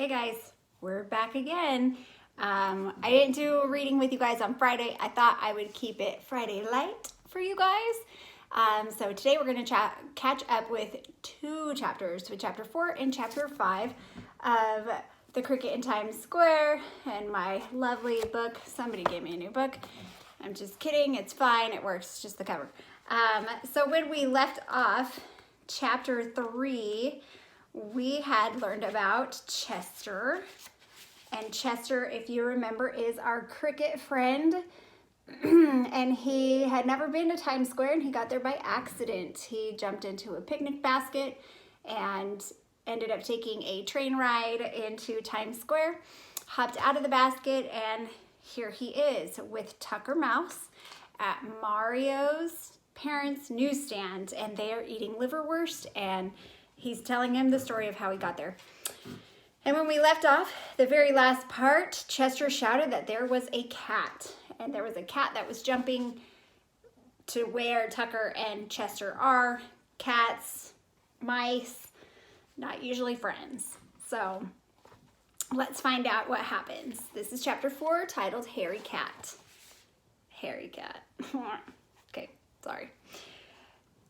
Hey guys, we're back again. I didn't do a reading with you guys on Friday. I thought I would keep it Friday light for you guys. So today we're going to catch up with two chapters, with chapter 4 and chapter 5 of The Cricket in Times Square and my lovely book. Somebody gave me a new book. I'm just kidding. It's fine. It works. Just the cover. So when we left off, chapter 3, we had learned about Chester. And Chester, if you remember, is our cricket friend. And he had never been to Times Square, and he got there by accident. He jumped into a picnic basket and ended up taking a train ride into Times Square, hopped out of the basket, and here he is with Tucker Mouse at Mario's parents' newsstand, and they are eating liverwurst, and he's telling him the story of how he got there. And when we left off, the very last part, Chester shouted that there was a cat. And there was a cat that was jumping to where Tucker and Chester are. Cats, mice, not usually friends. So let's find out what happens. This is chapter 4, titled Hairy Cat. Hairy Cat. Okay, sorry.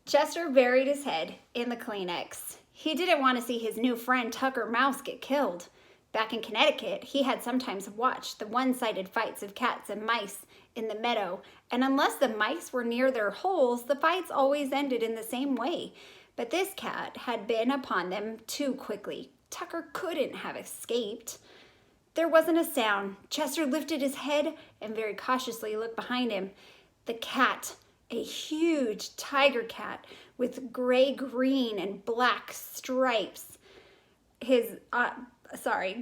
Chester buried his head in the Kleenex. He didn't want to see his new friend Tucker Mouse get killed. Back in Connecticut, he had sometimes watched the one-sided fights of cats and mice in the meadow, and unless the mice were near their holes, the fights always ended in the same way. But this cat had been upon them too quickly. Tucker couldn't have escaped. There wasn't a sound. Chester lifted his head and very cautiously looked behind him. The cat, a huge tiger cat with gray, green, and black stripes.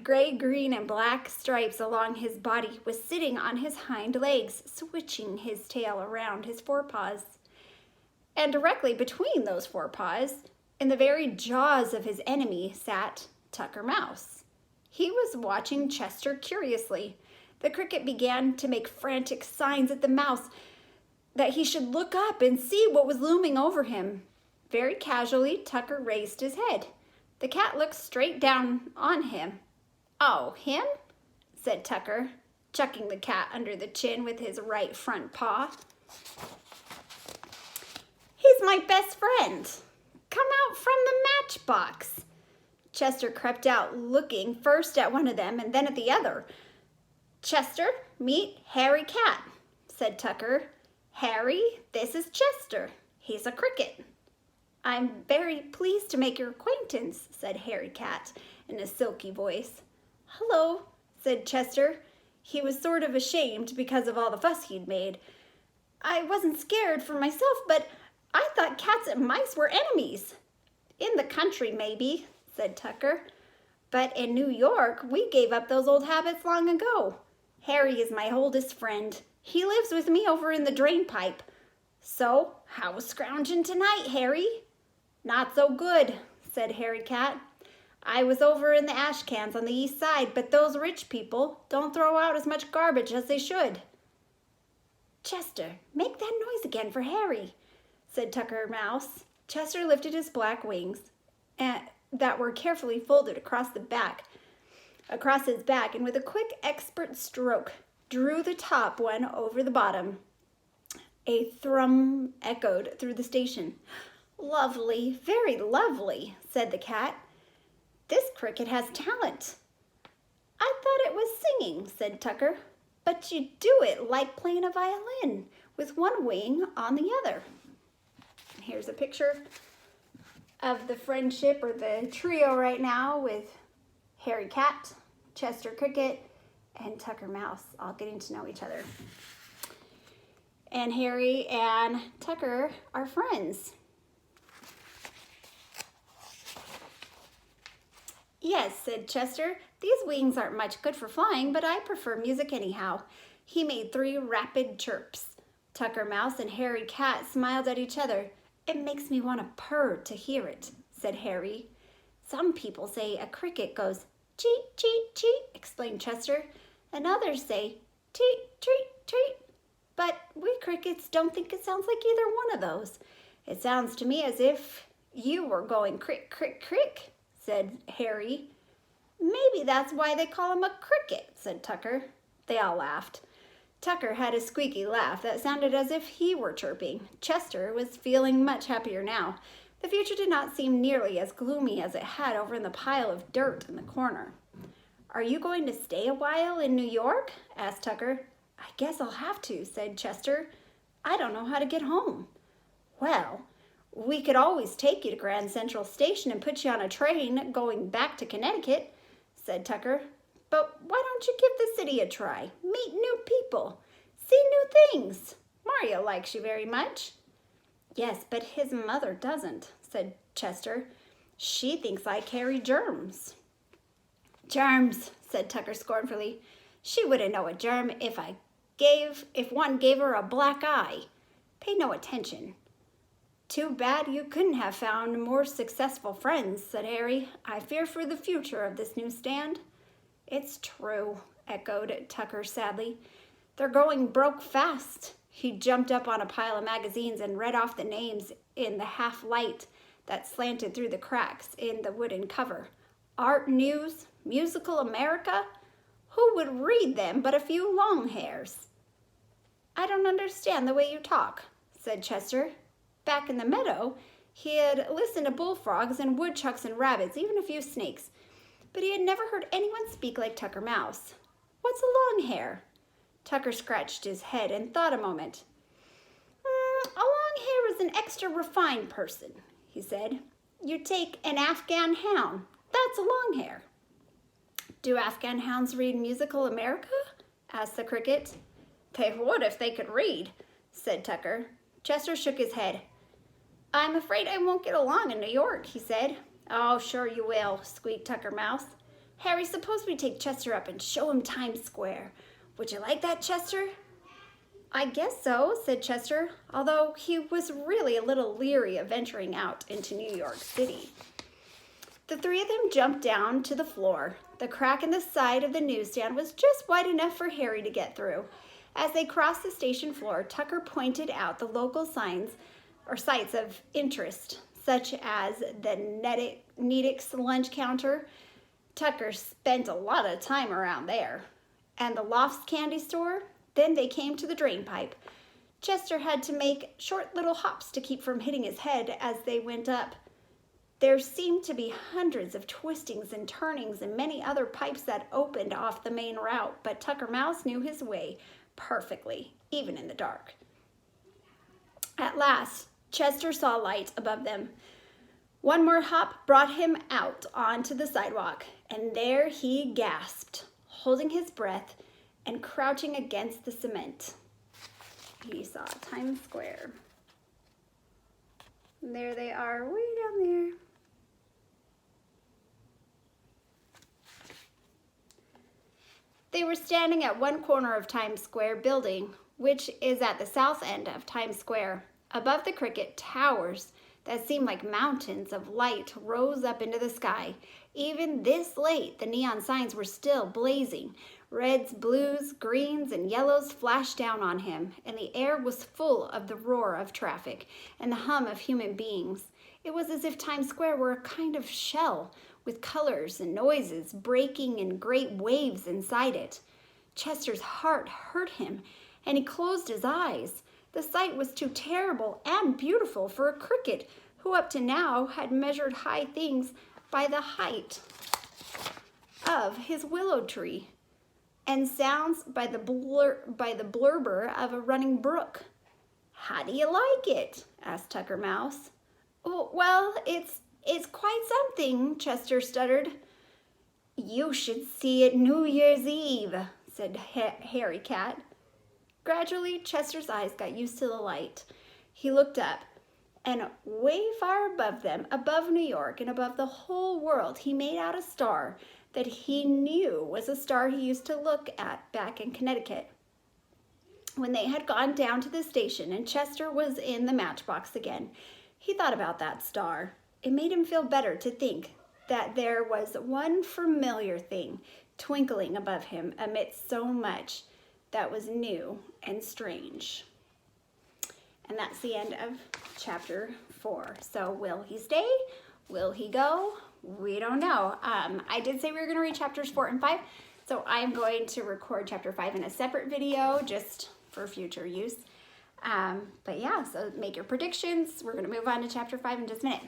Gray, green, and black stripes along his body, was sitting on his hind legs, switching his tail around his forepaws. And directly between those forepaws, in the very jaws of his enemy, sat Tucker Mouse. He was watching Chester curiously. The cricket began to make frantic signs at the mouse that he should look up and see what was looming over him. Very casually, Tucker raised his head. The cat looked straight down on him. "Oh, him?" said Tucker, chucking the cat under the chin with his right front paw. "He's my best friend. Come out from the matchbox." Chester crept out, looking first at one of them and then at the other. "Chester, meet Hairy Cat," said Tucker. "Harry, this is Chester. He's a cricket." "I'm very pleased to make your acquaintance," said Hairy Cat in a silky voice. "Hello," said Chester. He was sort of ashamed because of all the fuss he'd made. "I wasn't scared for myself, but I thought cats and mice were enemies." "In the country, maybe," said Tucker. "But in New York, we gave up those old habits long ago. Harry is my oldest friend. He lives with me over in the drain pipe. So, how was scrounging tonight, Harry?" "Not so good," said Hairy Cat. "I was over in the ash cans on the east side, but those rich people don't throw out as much garbage as they should." "Chester, make that noise again for Harry," said Tucker Mouse. Chester lifted his black wings that were carefully folded across his back, and with a quick, expert stroke, drew the top one over the bottom. A thrum echoed through the station. "Lovely, very lovely," said the cat. "This cricket has talent." "I thought it was singing," said Tucker. "But you do it like playing a violin, with one wing on the other." Here's a picture of the friendship, or the trio right now, with Hairy Cat, Chester Cricket, and Tucker Mouse, all getting to know each other. And Harry and Tucker are friends. "Yes," said Chester, "these wings aren't much good for flying, but I prefer music anyhow." He made 3 rapid chirps. Tucker Mouse and Hairy Cat smiled at each other. "It makes me want to purr to hear it," said Harry. "Some people say a cricket goes cheep, cheep, cheep," explained Chester, "and others say teet, treat, treat. But we crickets don't think it sounds like either one of those. It sounds to me as if you were going crick, crick, crick," said Harry. Maybe that's why they call him a cricket, said Tucker. They all laughed. Tucker had a squeaky laugh that sounded as if he were chirping. Chester was feeling much happier now. The future did not seem nearly as gloomy as it had over in the pile of dirt in the corner. Are you going to stay a while in New York? Asked Tucker. I guess I'll have to, said Chester. I don't know how to get home. Well, we could always take you to Grand Central Station and put you on a train going back to Connecticut, said Tucker. But why don't you give the city a try? Meet new people. See new things. Mario likes you very much. Yes, but his mother doesn't, said Chester. She thinks I carry germs. Germs, said Tucker scornfully. She wouldn't know a germ if one gave her a black eye. Pay no attention. Too bad you couldn't have found more successful friends, said Harry. I fear for the future of this newsstand. It's true, echoed Tucker sadly. They're going broke fast. He jumped up on a pile of magazines and read off the names in the half light that slanted through the cracks in the wooden cover. Art News, Musical America? Who would read them but a few long hairs? I don't understand the way you talk, said Chester. Back in the meadow, he had listened to bullfrogs and woodchucks and rabbits, even a few snakes, but he had never heard anyone speak like Tucker Mouse. What's a long hair? Tucker scratched his head and thought a moment. A long hair is an extra refined person, he said. You take an Afghan hound. That's a long hair. Do Afghan hounds read Musical America? Asked the cricket. They would if they could read, said Tucker. Chester shook his head. I'm afraid I won't get along in New York, he said. Oh, sure you will, squeaked Tucker Mouse. Harry, suppose we take Chester up and show him Times Square. Would you like that, Chester? I guess so, said Chester, although he was really a little leery of venturing out into New York City. The three of them jumped down to the floor. The crack in the side of the newsstand was just wide enough for Harry to get through. As they crossed the station floor, Tucker pointed out the local signs or sites of interest, such as the Nedick's lunch counter. Tucker spent a lot of time around there. And the Lofts candy store. Then they came to the drain pipe. Chester had to make short little hops to keep from hitting his head as they went up. There seemed to be hundreds of twistings and turnings and many other pipes that opened off the main route, but Tucker Mouse knew his way perfectly, even in the dark. At last, Chester saw light above them. One more hop brought him out onto the sidewalk, and there he gasped, holding his breath and crouching against the cement. He saw Times Square. And there they are, way down there. They were standing at one corner of Times Square building, which is at the south end of Times Square. Above the cricket, towers that seemed like mountains of light rose up into the sky. Even this late, the neon signs were still blazing. Reds, blues, greens, and yellows flashed down on him, and the air was full of the roar of traffic and the hum of human beings. It was as if Times Square were a kind of shell, with colors and noises breaking in great waves inside it. Chester's heart hurt him, and he closed his eyes. The sight was too terrible and beautiful for a cricket who up to now had measured high things by the height of his willow tree, and sounds by the blurber of a running brook. How do you like it? Asked Tucker Mouse. Oh, well, it's quite something, Chester stuttered. You should see it New Year's Eve, said Harry Cat. Gradually, Chester's eyes got used to the light. He looked up, and way far above them, above New York and above the whole world, he made out a star that he knew was a star he used to look at back in Connecticut. When they had gone down to the station and Chester was in the matchbox again, he thought about that star. It made him feel better to think that there was one familiar thing twinkling above him amidst so much that was new and strange. And that's the end of chapter 4. So will he stay? Will he go? we don't know. I did say we were going to read chapters 4 and 5, so I'm going to record chapter 5 in a separate video just for future use. But yeah, so make your predictions. We're going to move on to chapter 5 in just a minute.